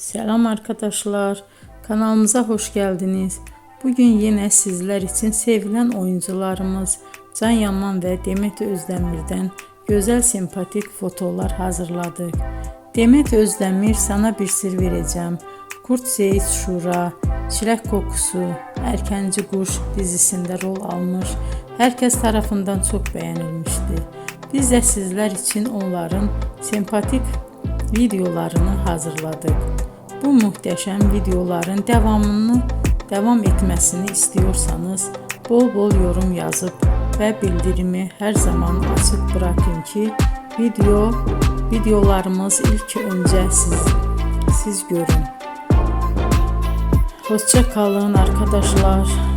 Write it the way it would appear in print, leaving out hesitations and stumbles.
Selam arkadaşlar, kanalımıza hoş geldiniz. Bugün yine sizler için sevilen oyuncularımız Can Yaman ve Demet Özdemir'den güzel sempatik fotolar hazırladık. Demet Özdemir Sana Bir Sır Vereceğim, Kurt Seyit Şura, Çilek Kokusu, Erkenci Kuş dizisinde rol almış. Herkes tarafından çok beğenilmişti. Biz de sizler için onların sempatik videolarını hazırladık. Bu muhteşem videoların devam etmesini istiyorsanız bol bol yorum yazıp ve bildirimi her zaman açık bırakın ki videolarımız ilk önce siz görün. Hoşça kalın arkadaşlar.